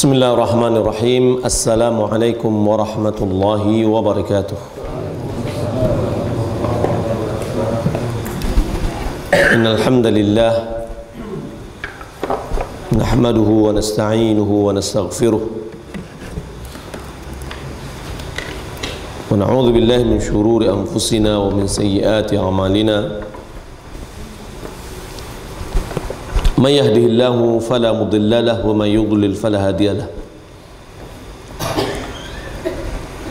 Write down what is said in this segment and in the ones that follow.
Bismillahirrahmanirrahim. Assalamualaikum warahmatullahi wabarakatuh. Innal hamdalillah nahmaduhu wa nasta'inuhu wa nastaghfiruh wa na'udzu billahi min shururi anfusina wa min sayyiati a'malina. Man yahdihillahu fala mudilla lahu wa man yudlil fala hadiya lahu.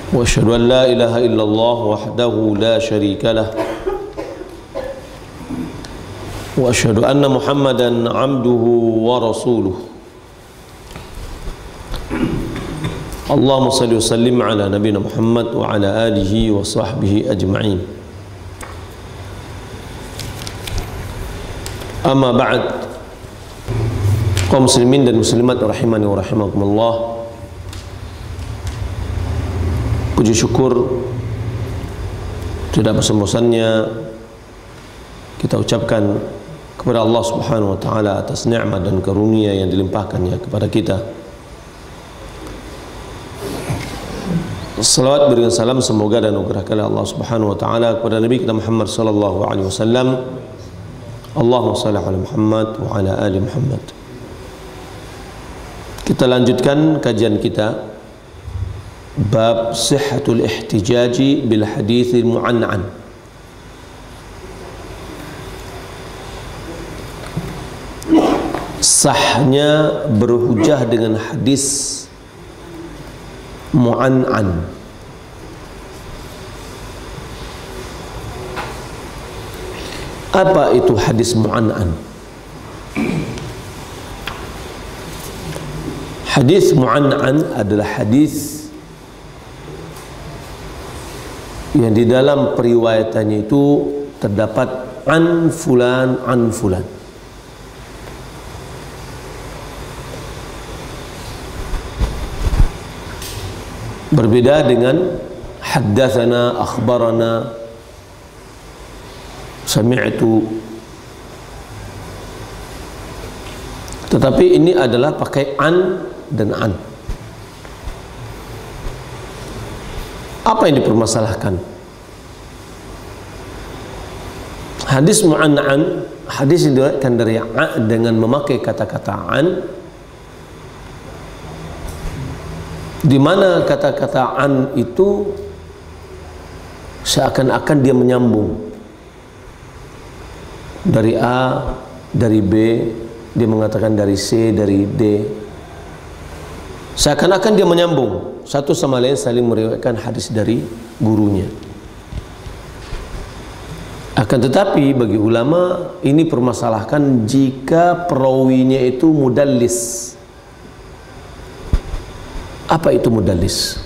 Wa asyhadu an la ilaha illallah wahdahu la syarika lahu. Wa asyhadu anna Muhammadan 'abduhu wa rasuluh. Allahumma shalli wa sallim ala nabiyyina Muhammad wa ala alihi wa sahbihi ajma'in. Amma ba'd. Kaum muslimin dan muslimat rahimani wa rahimakumullah, puji syukur tidak bosan-bosannya kita ucapkan kepada Allah Subhanahu wa taala atas nikmat dan karunia yang dilimpahkannya kepada kita. Salawat berikan salam semoga dan anugerah Allah Subhanahu wa taala kepada Nabi kita Muhammad sallallahu alaihi wasallam. Allahumma shalli ala Muhammad wa ala ali Muhammad. Kita lanjutkan kajian kita bab sihhatul ihtijaji bil haditsil mu'an'an. Sahnya berhujah dengan hadis mu'an'an. Apa itu hadis mu'an'an? Hadis mu'an'an adalah hadis yang di dalam periwayatannya itu terdapat an fulan an fulan. Berbeda dengan haddatsana, akhbarana, sami'tu. Tetapi ini adalah pakai an dan an. Apa yang dipermasalahkan? Hadis mu'an'an, hadis yang diriwayatkan dari a dengan memakai kata-kata an, di mana kata-kata an itu seakan-akan dia menyambung dari A, dari B, dia mengatakan dari C, dari D. Seakan-akan dia menyambung satu sama lain, saling meriwayatkan hadis dari gurunya. Akan tetapi bagi ulama ini permasalahkan jika perawinya itu mudallis. Apa itu mudallis?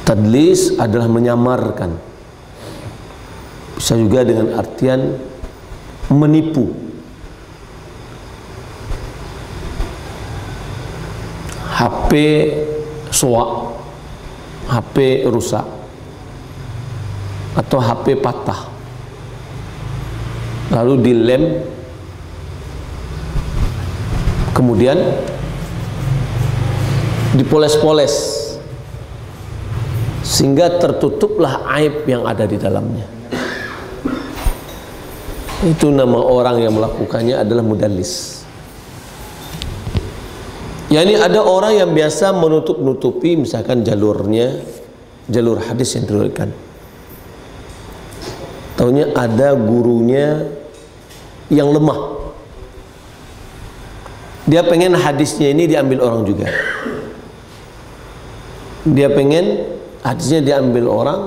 Tadlis adalah menyamarkan. Bisa juga dengan artian menipu. HP soak, HP rusak, atau HP patah, lalu dilem, kemudian dipoles-poles sehingga tertutuplah aib yang ada di dalamnya. Itu nama orang yang melakukannya adalah mudallis. Yani ada orang yang biasa menutup-nutupi misalkan jalurnya, jalur hadis yang diriwayatkan. Taunya ada gurunya yang lemah. Dia pengen hadisnya ini diambil orang juga. Dia pengen hadisnya diambil orang,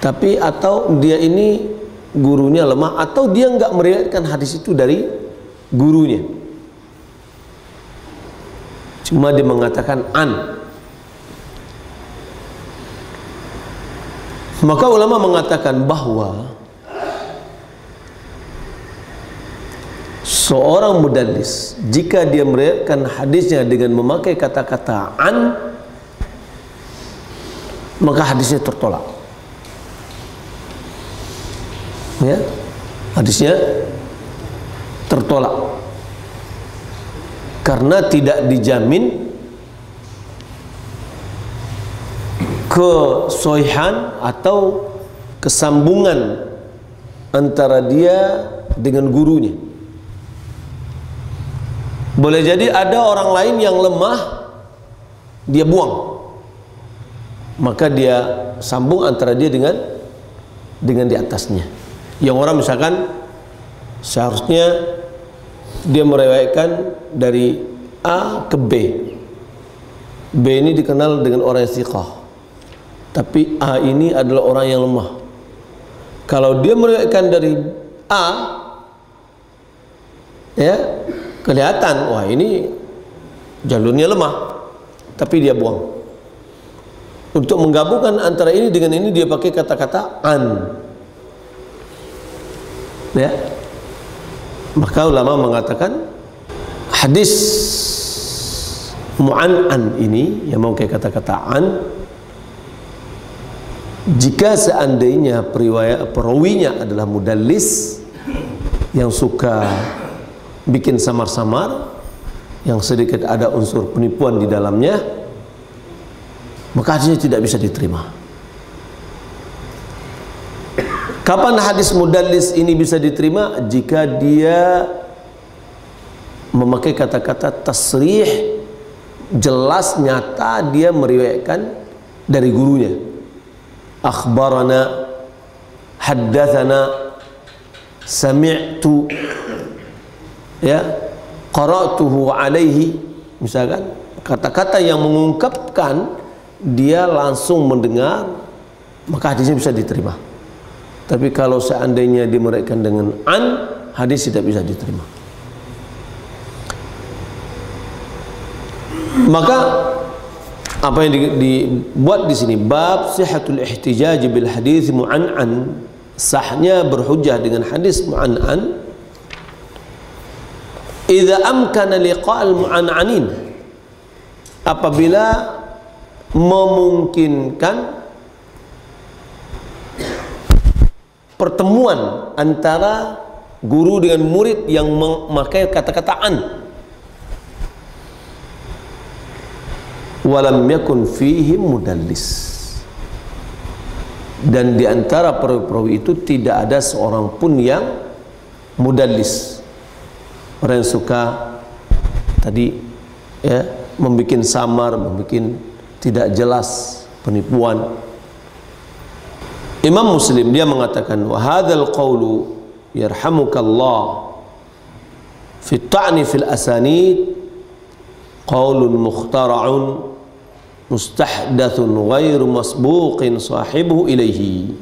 tapi atau dia ini gurunya lemah, atau dia nggak meriwayatkan hadis itu dari gurunya. Cuma dia mengatakan an. Maka ulama mengatakan bahwa seorang mudallis jika dia meriwayatkan hadisnya dengan memakai kata-kata an, maka hadisnya tertolak. Ya, hadisnya tertolak. karena tidak dijamin kesohihan atau kesambungan antara dia dengan gurunya. Boleh jadi ada orang lain yang lemah, dia buang, maka dia sambung antara dia dengan di atasnya. Yang orang misalkan seharusnya dia meriwayatkan dari A ke B. B ini dikenal dengan orang yang thiqah, tapi A ini adalah orang yang lemah. Kalau dia meriwayatkan dari A, ya kelihatan, wah ini jalurnya lemah, tapi dia buang. Untuk menggabungkan antara ini dengan ini, dia pakai kata-kata an, ya. Maka ulama mengatakan hadis mu'an'an ini yang mau kayak kata-kata an, jika seandainya perawinya adalah mudallis yang suka bikin samar-samar, yang sedikit ada unsur penipuan di dalamnya, maka hadisnya tidak bisa diterima. Kapan hadis mudallis ini bisa diterima? Jika dia memakai kata-kata tasrih, jelas nyata dia meriwayatkan dari gurunya. Akhbarana, haddatsana, sami'tu, ya, qara'tuhu alaihi, misalkan kata-kata yang mengungkapkan dia langsung mendengar, maka hadisnya bisa diterima. Tapi kalau seandainya dimeriwayatkan dengan an, hadis tidak bisa diterima. Maka apa yang dibuat di sini, bab sihhatul ihtijaj bil hadis mu'an'an, sahnya berhujjah dengan hadis mu'an'an idza amkana liqa'al mu'an'anin, apabila memungkinkan pertemuan antara guru dengan murid yang memakai kata-kata an, walam yakun fihi mudallis, dan di antara perawi itu tidak ada seorang pun yang mudallis, orang yang suka tadi, ya, membikin samar, membikin tidak jelas, penipuan. Imam Muslim dia mengatakan, wa hadzal qawlu yarhamukallah fi ta'ni fil asanid qawlun mukhtara'un mustahdathun ghairu masbuqin sahibuhu ilaihi.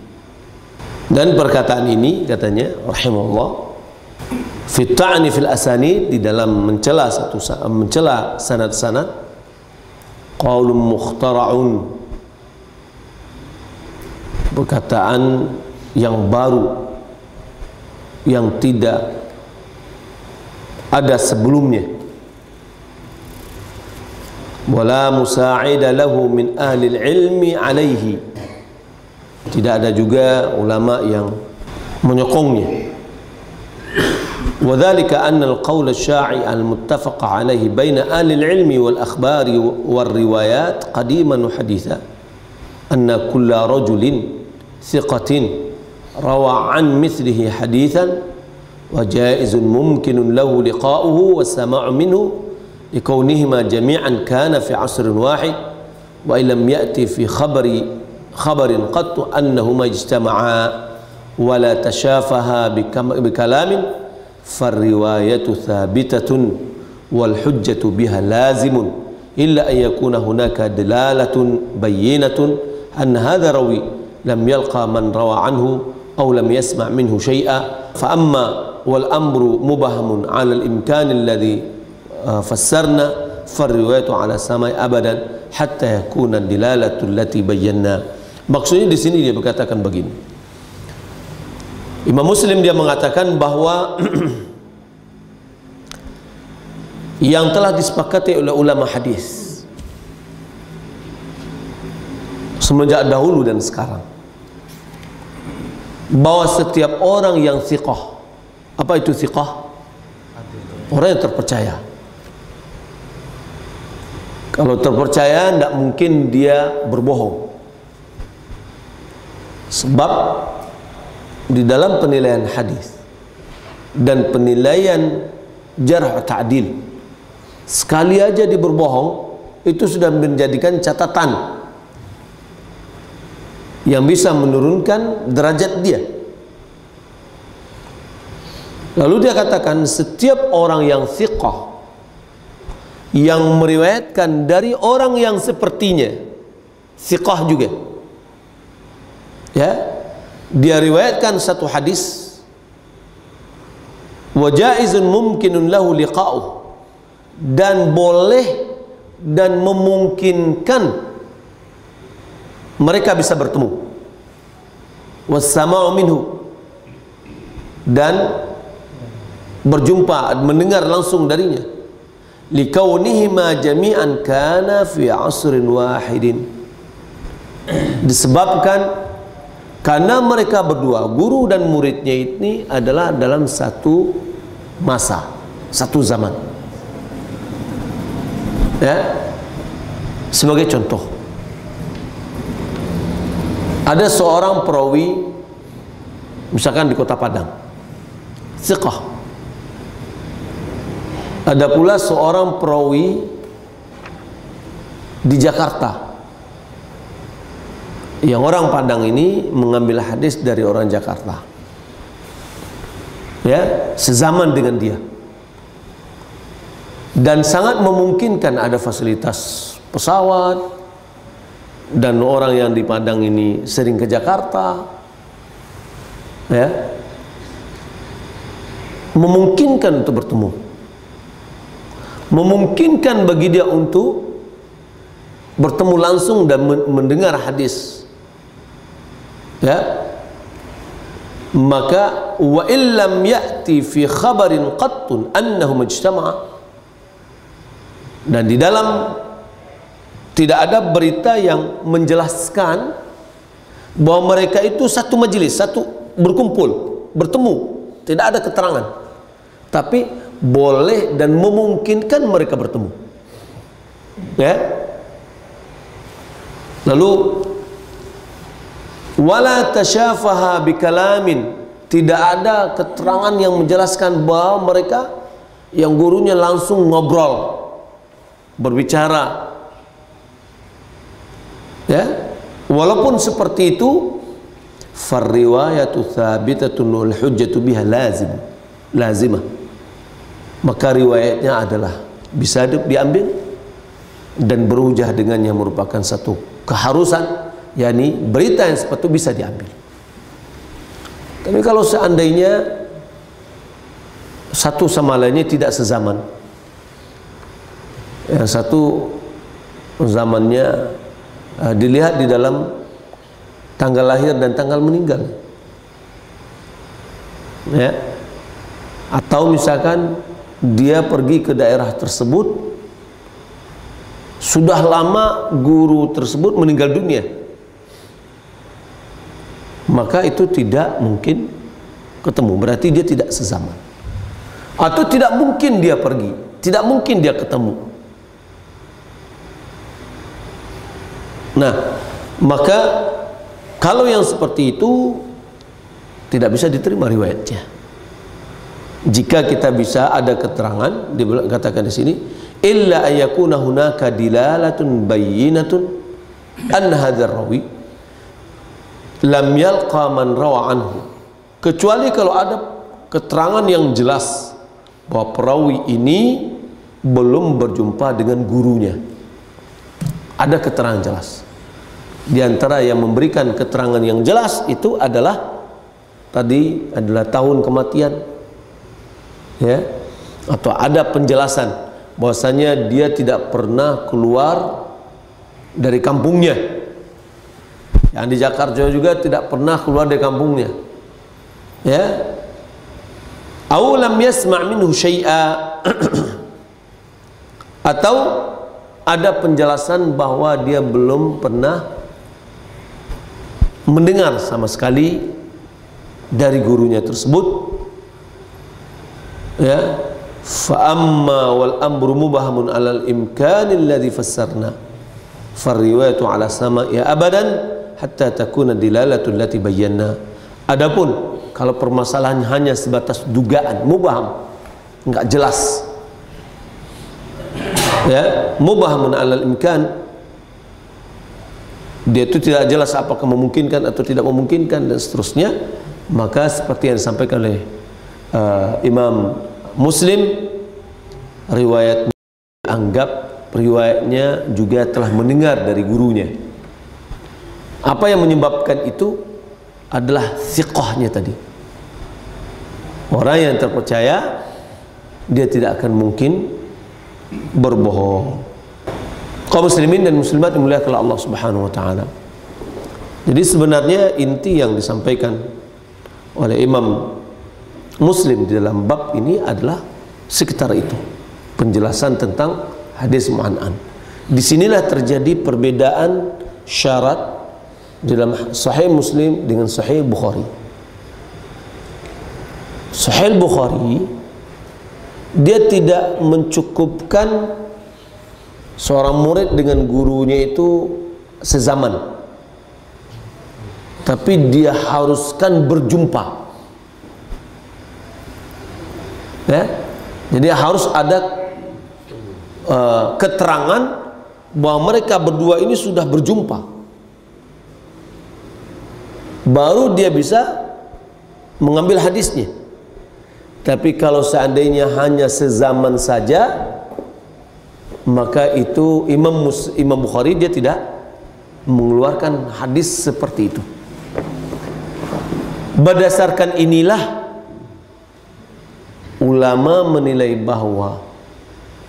Dan perkataan ini katanya rahimahullah, fi ta'ni fil asanid, di dalam mencela sanad-sanad, qaulun mukhtara'un, perkataan yang baru yang tidak ada sebelumnya, wala musa'ida lahu min ahli ilmi alaihi, tidak ada juga ulama yang menyokongnya. وذلك أن القول الشائع المتفق عليه بين أهل العلم والأخبار والروايات قديما وحديثا أن كل رجل ثقة روى عن مثله حديثا وجائز ممكن له لقاؤه والسماع منه لكونهما جميعا كان في عصر واحد وإن لم يأتي في خبر قط أنهما اجتمعا ولا تشافها بكلام فالرواية ثابتة والحجة بها لازم إلا أن يكون هناك دلالة بينة أن هذا روي لم يلقى من روى عنه أو لم يسمع منه شيئا. فأما والأمر مبهم على الإمكان الذي فسرنا فالرواية على السماء أبدا حتى يكون الدلالة التي بينا. Maksudnya di sini dia berkatakan begini. Imam Muslim dia mengatakan bahwa yang telah disepakati oleh ulama hadis semenjak dahulu dan sekarang, bahwa setiap orang yang thiqah, apa itu thiqah? Orang yang terpercaya, Kalau terpercaya, tidak mungkin dia berbohong. Sebab di dalam penilaian hadis dan penilaian jarh ta'dil, sekali aja dia berbohong, itu sudah menjadikan catatan yang bisa menurunkan derajat dia. Lalu dia katakan, setiap orang yang thiqah, yang meriwayatkan dari orang yang sepertinya thiqah juga, ya, dia riwayatkan satu hadis, wa jaizun mumkinun lahu liqa'uh, dan boleh dan memungkinkan mereka bisa bertemu, wassama'u minhu, dan berjumpa, mendengar langsung darinya, likaunihima jami'an kana fi asrin wahidin, disebabkan karena mereka berdua, guru dan muridnya ini adalah dalam satu masa, satu zaman. Ya, sebagai contoh, ada seorang perawi misalkan di Kota Padang, thiqah. Ada pula seorang perawi di Jakarta, yang orang Padang ini mengambil hadis dari orang Jakarta, ya, sezaman dengan dia, dan sangat memungkinkan ada fasilitas pesawat, dan orang yang di Padang ini sering ke Jakarta, ya, memungkinkan untuk bertemu, memungkinkan bagi dia untuk bertemu langsung dan mendengar hadis, ya. Maka wa illam ya'ti fi khabarin qattun annahu mujtama'a, dan di dalam tidak ada berita yang menjelaskan bahwa mereka itu satu majelis, satu berkumpul, bertemu, tidak ada keterangan, tapi boleh dan memungkinkan mereka bertemu, ya. Lalu wala tasyafaha bikalamin, tidak ada keterangan yang menjelaskan bahwa mereka yang gurunya langsung ngobrol, berbicara, ya. Walaupun seperti itu, farriwayatu thabitatun wal hujjatu biha lazimah, maka riwayatnya adalah bisa diambil dan berhujah dengannya, merupakan satu keharusan, yakni berita yang seperti itu bisa diambil. Tapi kalau seandainya satu sama lainnya tidak sezaman, yang satu zamannya dilihat di dalam tanggal lahir dan tanggal meninggal, ya, atau misalkan dia pergi ke daerah tersebut, sudah lama guru tersebut meninggal dunia, maka itu tidak mungkin ketemu, berarti dia tidak sezaman. Atau tidak mungkin dia pergi, tidak mungkin dia ketemu. Nah, maka kalau yang seperti itu tidak bisa diterima riwayatnya. Jika kita bisa ada keterangan, dikatakan di sini, illa ayyakuna hunaka dilalatun bayyinatun an hadzal rawi lam yalqa man rawa anhu, kecuali kalau ada keterangan yang jelas bahwa perawi ini belum berjumpa dengan gurunya. Ada keterangan jelas. Di antara yang memberikan keterangan yang jelas itu adalah tadi adalah tahun kematian, ya, atau ada penjelasan bahwasanya dia tidak pernah keluar dari kampungnya. Yang di Jakarta juga tidak pernah keluar dari kampungnya, ya. Aw lam yasma' minhu syai'a atau ada penjelasan bahwa dia belum pernah mendengar sama sekali dari gurunya tersebut, ya. fa amma wal amru mubahamun alal imkanil ladzi fassarna farriwayatu ala sama ya abadan hatta takuna dilalatul lati bayyana. Adapun kalau permasalahan hanya sebatas dugaan, mubaham, enggak jelas, ya, mubahamun alal imkan, dia itu tidak jelas apakah memungkinkan atau tidak memungkinkan dan seterusnya, maka seperti yang disampaikan oleh Imam Muslim, riwayat anggap riwayatnya juga telah mendengar dari gurunya. Apa yang menyebabkan itu adalah thiqahnya tadi. Orang yang terpercaya, dia tidak akan mungkin berbohong. Kaum muslimin dan muslimat dimuliakan oleh Allah Subhanahu wa taala. Jadi sebenarnya inti yang disampaikan oleh Imam Muslim di dalam bab ini adalah sekitar itu, penjelasan tentang hadis mu'an'an. Disinilah terjadi perbedaan syarat dalam Sahih Muslim dengan Sahih Bukhari. Sahih Bukhari, dia tidak mencukupkan seorang murid dengan gurunya itu sezaman, tapi dia haruskan berjumpa, ya. Jadi harus ada keterangan bahwa mereka berdua ini sudah berjumpa, baru dia bisa mengambil hadisnya. Tapi kalau seandainya hanya sezaman saja, maka itu Imam Bukhari dia tidak mengeluarkan hadis seperti itu. Berdasarkan inilah ulama menilai bahwa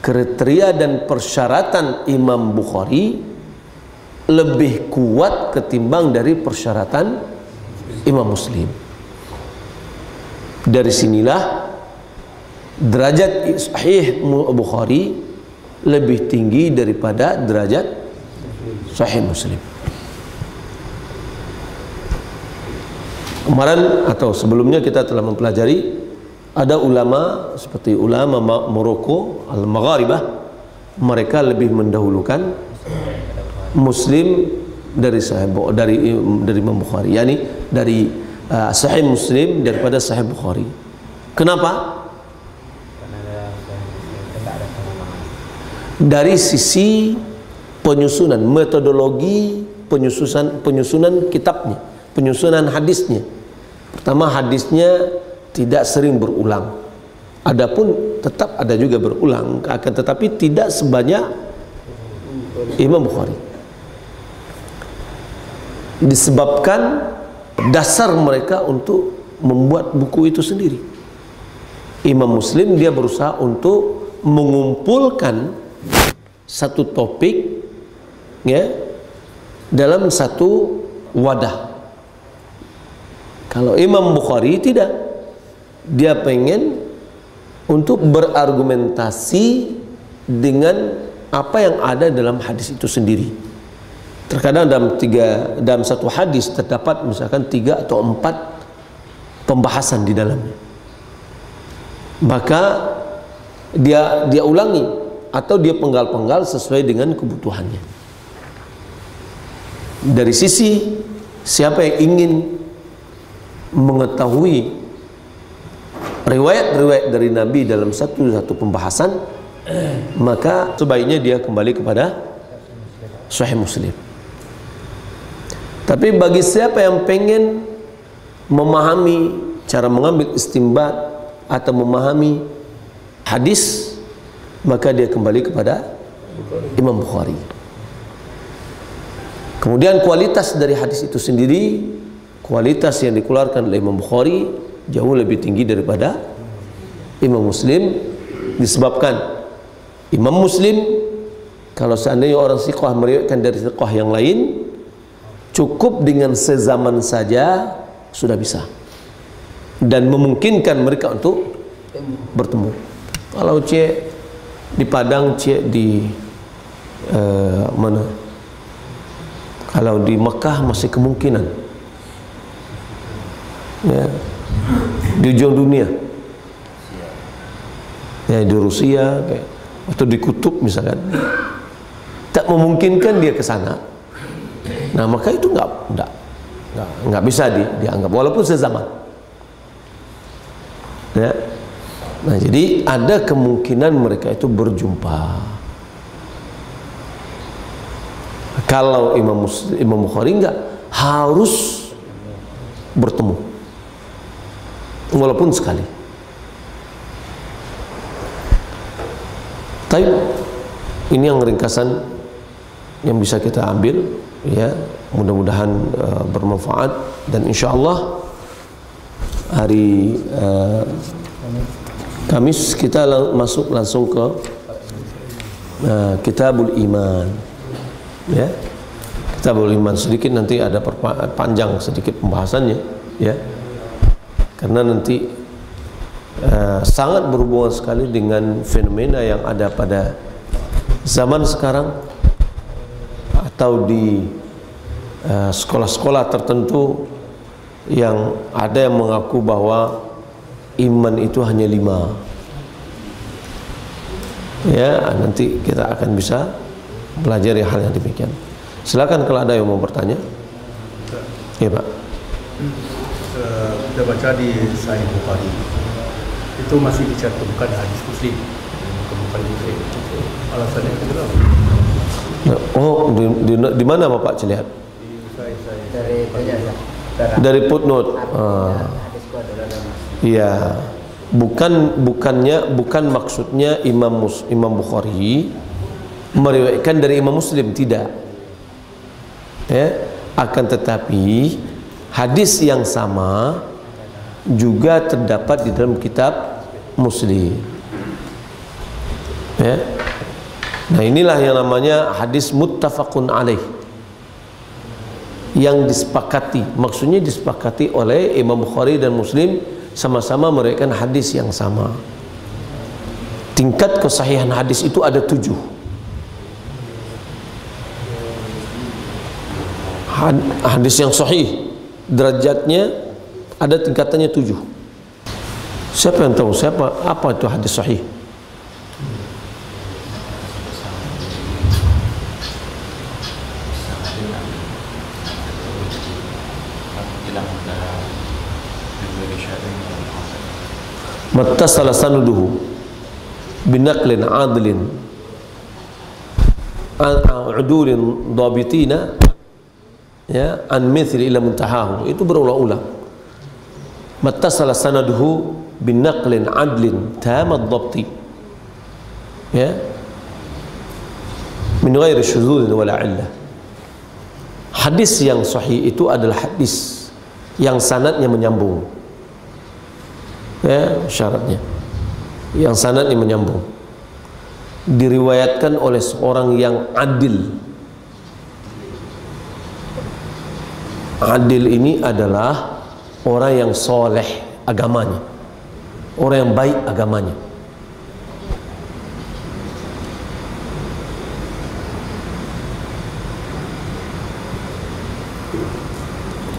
kriteria dan persyaratan Imam Bukhari lebih kuat ketimbang dari persyaratan Imam Muslim. Dari sinilah derajat Sahih Bukhari lebih tinggi daripada derajat Sahih Muslim. Kemarin atau sebelumnya kita telah mempelajari ada ulama seperti ulama Maroko Al-Magharibah, mereka lebih mendahulukan Muslim dari Imam Bukhari, yakni dari Sahih Muslim daripada Sahih Bukhari. Kenapa? Dari sisi penyusunan, metodologi penyusunan kitabnya, penyusunan hadisnya. Pertama, hadisnya tidak sering berulang. Adapun tetap ada juga berulang, akan tetapi tidak sebanyak Imam Bukhari. Disebabkan dasar mereka untuk membuat buku itu sendiri. Imam Muslim dia berusaha untuk mengumpulkan satu topik, ya, dalam satu wadah. Kalau Imam Bukhari tidak, dia pengen untuk berargumentasi dengan apa yang ada dalam hadis itu sendiri. Terkadang dalam satu hadis terdapat misalkan 3 atau 4 pembahasan di dalamnya, maka dia ulangi atau dia penggal-penggal sesuai dengan kebutuhannya. Dari sisi siapa yang ingin mengetahui riwayat-riwayat dari Nabi dalam satu pembahasan, maka sebaiknya dia kembali kepada Sahih Muslim. Tapi bagi siapa yang pengen memahami cara mengambil istinbat atau memahami hadis, maka dia kembali kepada Imam Bukhari. Kemudian kualitas dari hadis itu sendiri, kualitas yang dikeluarkan oleh Imam Bukhari jauh lebih tinggi daripada Imam Muslim, disebabkan Imam Muslim kalau seandainya orang thiqah meriwayatkan dari thiqah yang lain, cukup dengan sezaman saja sudah bisa dan memungkinkan mereka untuk bertemu. Kalau cek di Padang, cek di mana? Kalau di Mekah masih kemungkinan, ya, di ujung dunia. ya di Rusia kayak, atau di kutub misalkan, tak memungkinkan dia ke sana. Nah maka itu nggak bisa dianggap walaupun sezaman. Ya. Nah jadi ada kemungkinan mereka itu berjumpa. Kalau Imam Bukhari nggak harus bertemu walaupun sekali. Tapi ini yang ringkasan yang bisa kita ambil, ya, mudah-mudahan bermanfaat, dan insya Allah hari Kamis kita masuk langsung ke Kitabul Iman, ya. Kitabul Iman sedikit nanti ada panjang sedikit pembahasannya, ya, karena nanti sangat berhubungan sekali dengan fenomena yang ada pada zaman sekarang atau di sekolah-sekolah tertentu yang ada yang mengaku bahwa iman itu hanya 5. Ya, nanti kita akan bisa belajar hal yang demikian. Silakan kalau ada yang mau bertanya. Ya Pak. Kita baca di Sahih Bukhari itu masih dicantumkan hadis Muslim, bukan Muslim. Alasannya itu kenapa? Oh, di mana Bapak lihat? Dari footnote. Iya. Bukan maksudnya Imam Bukhari meriwayatkan dari Imam Muslim, tidak. Ya, akan tetapi hadis yang sama juga terdapat di dalam kitab Muslim. Ya. Nah, inilah yang namanya hadis muttafaqun alaih, yang disepakati, maksudnya disepakati oleh Imam Bukhari dan Muslim, sama-sama meriwayatkan hadis yang sama. Tingkat kesahihan hadis itu ada 7. Hadis yang sahih derajatnya ada tingkatannya 7. Siapa yang tahu apa itu hadis sahih? Mattasala sanuduhu binaqlin adlin udulin dhabitina, ya, an mithli ila muntahahu. Itu berulang-ulang. Mattasala sanaduhu binaqlin adlin tamad dhabti, ya, min ghairi syudzul wala illah. Hadis yang sahih itu adalah hadis yang sanadnya menyambung, ya, syaratnya yang sanadnya menyambung, diriwayatkan oleh seorang yang adil. Adil ini adalah orang yang soleh agamanya, orang yang baik agamanya.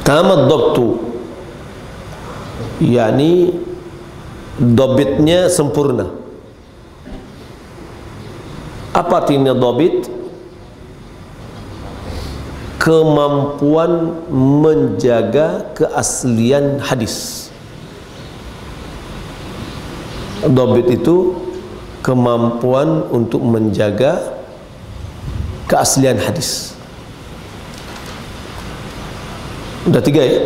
Tamad dhabtu, yakni dhabitnya sempurna. Apa artinya dhabit? Kemampuan menjaga keaslian hadis. Dhabit itu kemampuan untuk menjaga keaslian hadis. Udah 3, ya?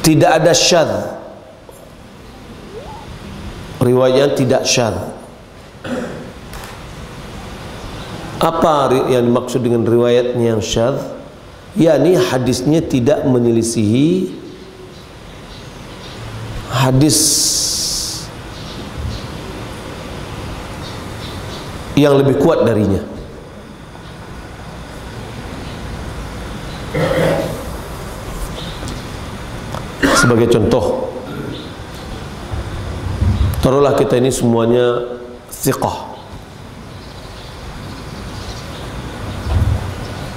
Tidak ada syadz, riwayat tidak syadz. Apa yang dimaksud dengan riwayatnya yang syadz? yakni hadisnya tidak menyelisihi hadis yang lebih kuat darinya. Sebagai contoh, taruhlah kita ini semuanya thiqah.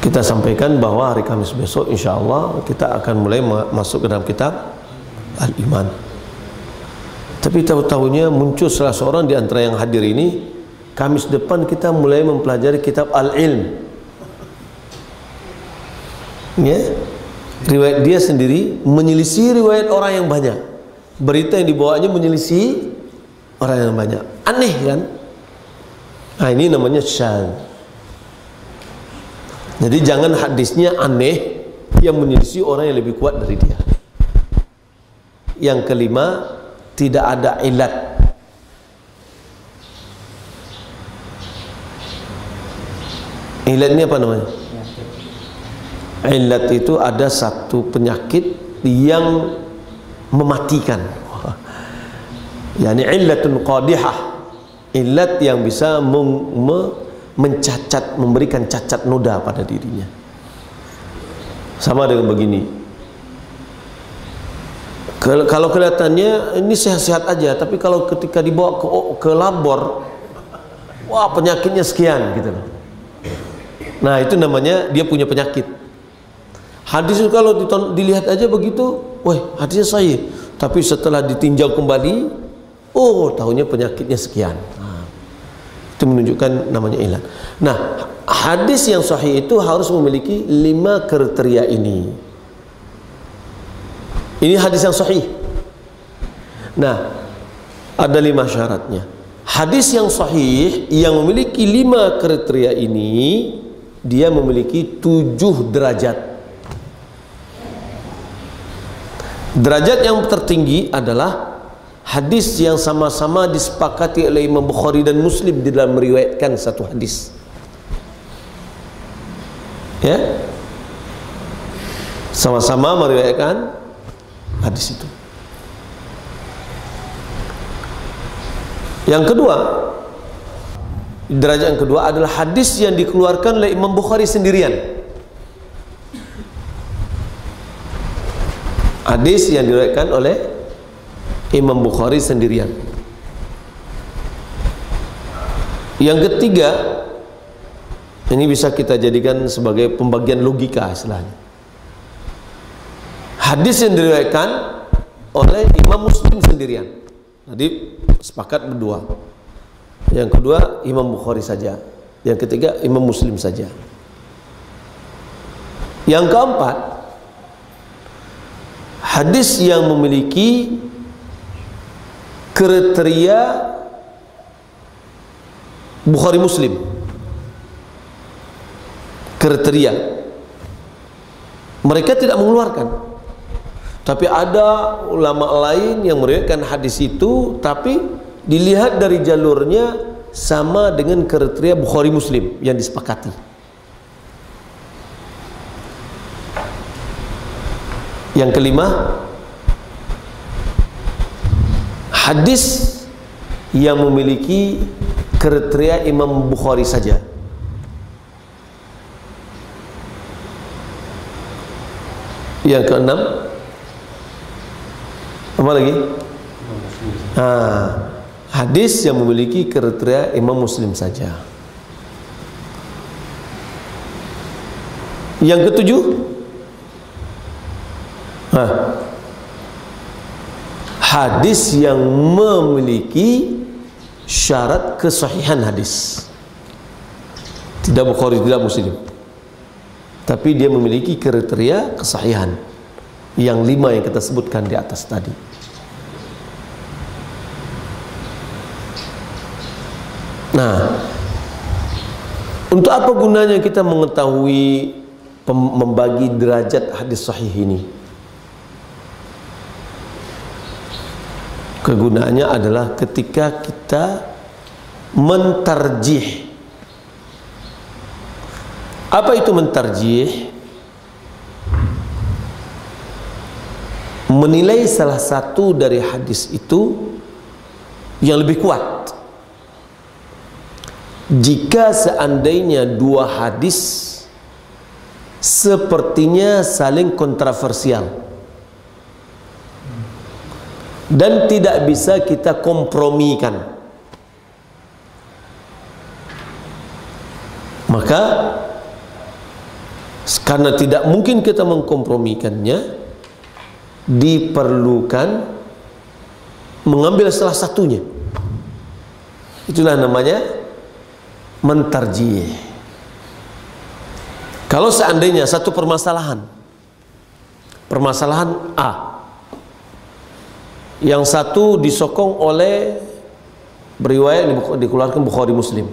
Kita sampaikan bahwa hari Kamis besok insya Allah kita akan mulai masuk ke dalam kitab Al-Iman. Tapi tahu-tahunya muncul salah seorang di antara yang hadir ini, Kamis depan kita mulai mempelajari kitab Al-Ilm. Ya, riwayat dia sendiri menyelisih riwayat orang yang banyak. Berita yang dibawanya menyelisih orang yang banyak. Aneh kan? Nah, ini namanya syadz. Jadi jangan hadisnya aneh yang menyelisih orang yang lebih kuat dari dia. Yang kelima, tidak ada ilat. Ilat ini apa namanya? Ilat itu ada satu penyakit yang mematikan. Yani illatun qadihah. Ilat yang bisa mencacat, memberikan cacat noda pada dirinya. Sama dengan begini. Kalau kelihatannya ini sehat-sehat aja, tapi kalau ketika dibawa ke labor, wah penyakitnya sekian gitu loh. Nah, itu namanya dia punya penyakit. Hadis itu kalau dilihat aja begitu, wah hadisnya sahih, tapi setelah ditinjau kembali, oh tahunya penyakitnya sekian. Nah, itu menunjukkan namanya ilat. Nah, hadis yang sahih itu harus memiliki 5 kriteria ini. Ini hadis yang sahih. Nah, ada 5 syaratnya. Hadis yang sahih yang memiliki 5 kriteria ini, dia memiliki 7 derajat. Derajat yang tertinggi adalah hadis yang sama-sama disepakati oleh Imam Bukhari dan Muslim di dalam meriwayatkan satu hadis. Ya, sama-sama meriwayatkan hadis itu. Yang kedua, derajat yang kedua adalah hadis yang dikeluarkan oleh Imam Bukhari sendirian. Hadis yang diriwayatkan oleh Imam Bukhari sendirian. Yang ketiga, ini bisa kita jadikan sebagai pembagian logika istilahnya. Hadis yang diriwayatkan oleh Imam Muslim sendirian. Jadi sepakat berdua. Yang kedua Imam Bukhari saja. Yang ketiga Imam Muslim saja. Yang keempat, hadis yang memiliki kriteria Bukhari Muslim. Kriteria. Mereka tidak mengeluarkan. Tapi ada ulama lain yang meriwayatkan hadis itu, tapi dilihat dari jalurnya sama dengan kriteria Bukhari Muslim yang disepakati. Yang kelima, hadis yang memiliki kriteria Imam Bukhari saja. Yang keenam, apa lagi? Hadis yang memiliki kriteria Imam Muslim saja. Yang ketujuh, hadis yang memiliki syarat kesahihan hadis. Tidak Bukhari, tidak Muslim, tapi dia memiliki kriteria kesahihan. Yang 5 yang kita sebutkan di atas tadi. Nah, untuk apa gunanya kita mengetahui membagi derajat hadis sahih ini? Kegunaannya adalah ketika kita mentarjih. Apa itu mentarjih? Menilai salah satu dari hadis itu yang lebih kuat. Jika seandainya 2 hadis sepertinya saling kontroversial dan tidak bisa kita kompromikan, maka karena tidak mungkin kita mengkompromikannya, diperlukan mengambil salah satunya. Itulah namanya mentarjih. Kalau seandainya satu permasalahan A, yang satu disokong oleh beriwayat dikeluarkan Bukhari Muslim,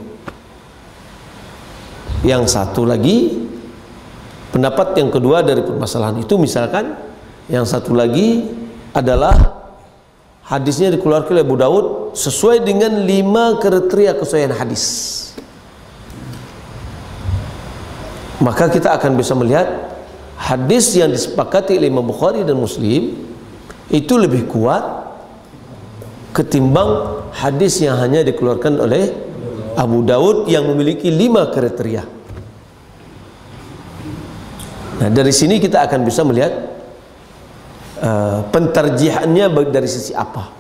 yang satu lagi pendapat yang kedua dari permasalahan itu, misalkan yang satu lagi adalah hadisnya dikeluarkan oleh Abu Daud sesuai dengan 5 kriteria kesahihan hadis, maka kita akan bisa melihat hadis yang disepakati oleh Imam Bukhari dan Muslim itu lebih kuat ketimbang hadis yang hanya dikeluarkan oleh Abu Daud yang memiliki 5 kriteria. Nah, dari sini kita akan bisa melihat pentarjihannya dari sisi apa.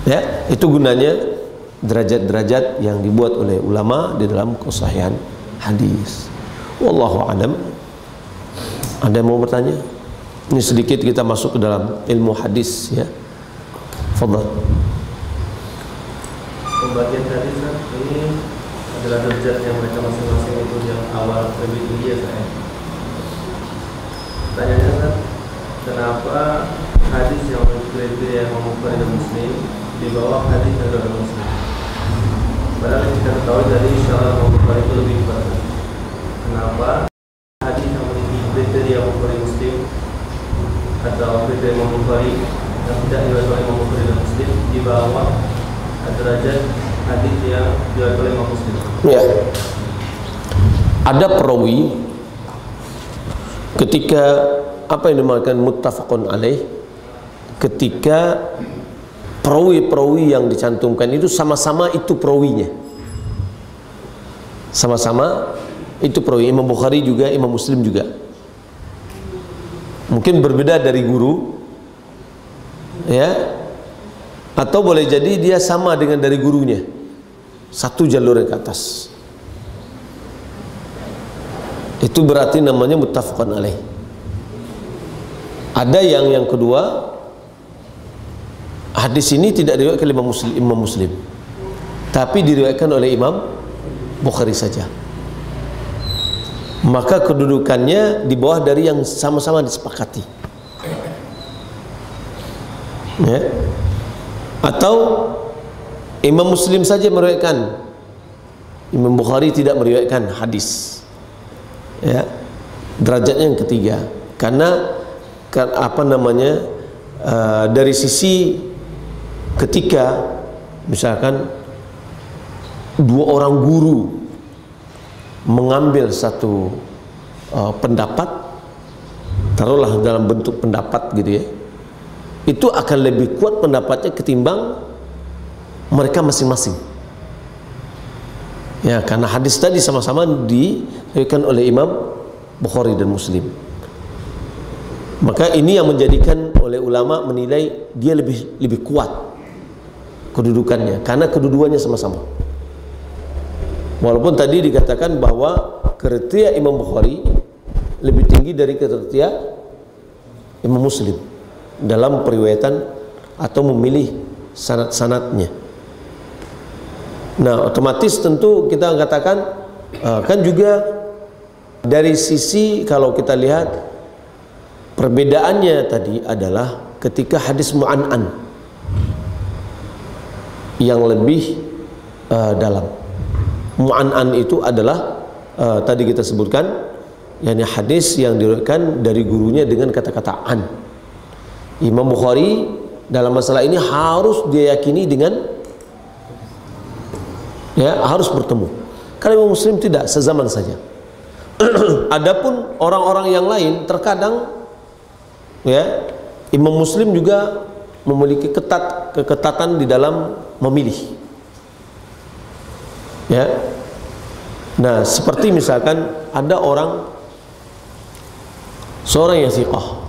Ya, itu gunanya derajat-derajat yang dibuat oleh ulama di dalam kesahihan hadis. Wallahu a'lam. Ada yang mau bertanya? Ini sedikit kita masuk ke dalam ilmu hadis, ya. Fadhal. Pembagian tadi ini adalah derajat yang mereka masing-masing itu yang awal lebih tinggi ya saya. Pertanyaannya kan, kenapa hadis yang kriteria Imam Bukhari dan Muslim di bawah hadis yang dari Muslim? Padahal kita ketahui dari syarat Imam Bukhari itu lebih kuat. Kenapa hadis yang memiliki kriteria Imam Bukhari Muslim atau kriteria Imam Bukhari yang tidak diriwayatkan oleh Imam Bukhari dan Muslim di bawah derajat hadis yang diriwayatkan oleh Imam Muslim? Ya. Ada perawi ketika apa yang dinamakan muttafaqun alaih, ketika perawi-perawi yang dicantumkan itu sama-sama itu perawinya, sama-sama itu perawi. Imam Bukhari juga, Imam Muslim juga. Mungkin berbeda dari guru, ya, atau boleh jadi dia sama dengan dari gurunya, satu jalur ke atas. Itu berarti namanya muttafaqun alaih. Ada yang kedua, hadis ini tidak diriwayatkan oleh Imam Muslim, tapi diriwayatkan oleh Imam Bukhari saja. Maka kedudukannya di bawah dari yang sama-sama disepakati, ya. Atau Imam Muslim saja meriwayatkan, Imam Bukhari tidak meriwayatkan hadis, ya. Derajatnya yang ketiga, karena apa namanya, dari sisi ketika misalkan dua orang guru mengambil satu pendapat, taruhlah dalam bentuk pendapat gitu ya, itu akan lebih kuat pendapatnya ketimbang mereka masing-masing, ya, karena hadis tadi sama-sama diriwayatkan oleh Imam Bukhari dan Muslim. Maka ini yang menjadikan oleh ulama menilai dia lebih kuat kedudukannya, karena kedudukannya sama-sama. Walaupun tadi dikatakan bahwa kriteria Imam Bukhari lebih tinggi dari kriteria Imam Muslim dalam periwayatan atau memilih sanad-sanadnya. Nah, otomatis tentu kita katakan kan juga dari sisi kalau kita lihat perbedaannya tadi adalah ketika hadis mu'an'an yang lebih dalam. Mu'an'an itu adalah tadi kita sebutkan, yakni hadis yang diriwayatkan dari gurunya dengan kata-kata an. Imam Bukhari dalam masalah ini harus dia yakini dengan, ya, harus bertemu. Kalau Imam Muslim tidak, sezaman saja. Adapun orang-orang yang lain terkadang, ya, Imam Muslim juga memiliki keketatan di dalam memilih, ya. Nah, seperti misalkan ada seorang yang thiqah,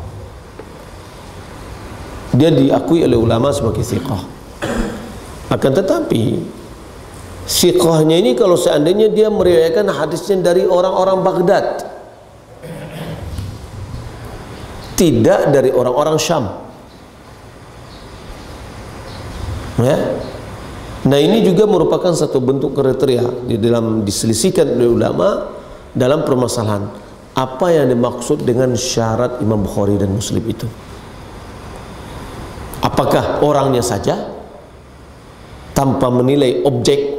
dia diakui oleh ulama sebagai thiqah, akan tetapi thiqahnya ini kalau seandainya dia meriwayatkan hadisnya dari orang-orang Baghdad, tidak dari orang-orang Syam, Ya. Nah, ini juga merupakan satu bentuk kriteria di dalam diselisihkan oleh ulama dalam permasalahan apa yang dimaksud dengan syarat Imam Bukhari dan Muslim itu. Apakah orangnya saja tanpa menilai objek,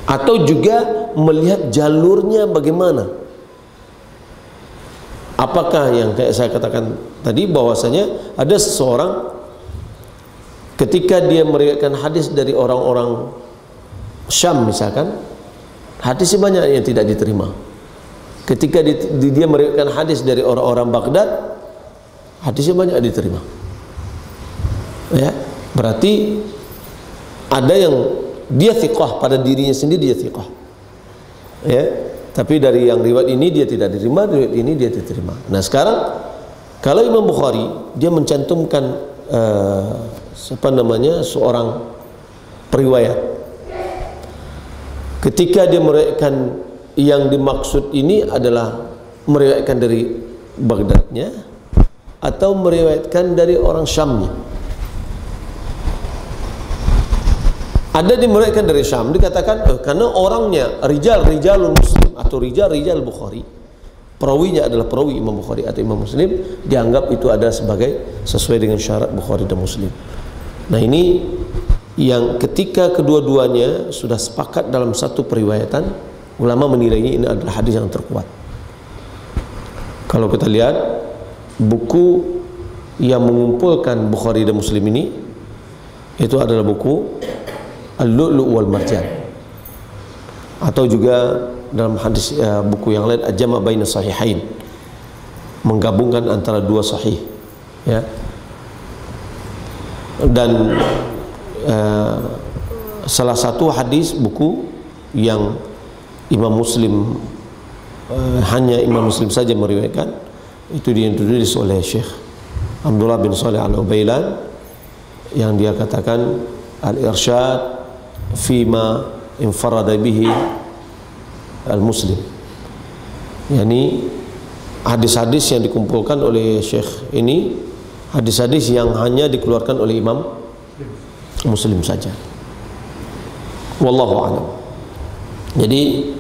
atau juga melihat jalurnya bagaimana? Apakah yang kayak saya katakan tadi, bahwasanya ada seseorang ketika dia meriwayatkan hadis dari orang-orang Syam misalkan, hadisnya banyak yang tidak diterima. Ketika dia meriwayatkan hadis dari orang-orang Baghdad, hadisnya banyak diterima. Ya, berarti ada yang dia thiqah pada dirinya sendiri, dia thiqah. Ya, tapi dari yang riwayat ini dia tidak diterima, riwayat ini dia diterima. Nah, sekarang kalau Imam Bukhari dia mencantumkan seorang periwayat, ketika dia meriwayatkan yang dimaksud ini adalah meriwayatkan dari Baghdadnya atau meriwayatkan dari orang Syamnya. Ada dimeriwayatkan dari Syam, dikatakan karena orangnya rijalul Muslim atau rijal Bukhari, perawinya adalah perawi Imam Bukhari atau Imam Muslim, dianggap itu ada sebagai sesuai dengan syarat Bukhari dan Muslim. Nah, ini yang ketika kedua-duanya sudah sepakat dalam satu periwayatan, ulama menilainya ini adalah hadis yang terkuat. Kalau kita lihat buku yang mengumpulkan Bukhari dan Muslim ini, itu adalah buku Al-Lu'lu' wal Marjan, atau juga dalam hadis buku yang lain Al-Jama' baina Sahihain, menggabungkan antara dua sahih, ya. Dan salah satu hadis buku yang Imam Muslim hanya Imam Muslim saja meriwayatkan, itu ditulis oleh Syekh Abdullah bin Shalih Al-Ubailan, yang dia katakan Al-Irsyad fima infarada bihi al-Muslim, yakni hadis-hadis yang dikumpulkan oleh Syekh ini hadis-hadis yang hanya dikeluarkan oleh Imam Muslim saja. Wallahu a'lam. Jadi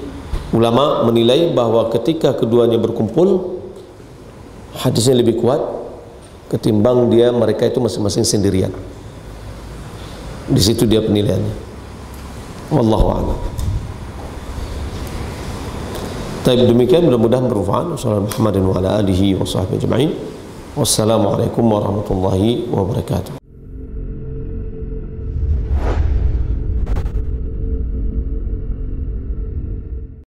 ulama menilai bahwa ketika keduanya berkumpul, hadisnya lebih kuat ketimbang mereka itu masing-masing sendirian. Di situ dia penilaiannya. Wallahu a'lam. Baik, demikian, mudah-mudahan bermanfaat. Wassalamualaikum warahmatullahi wabarakatuh.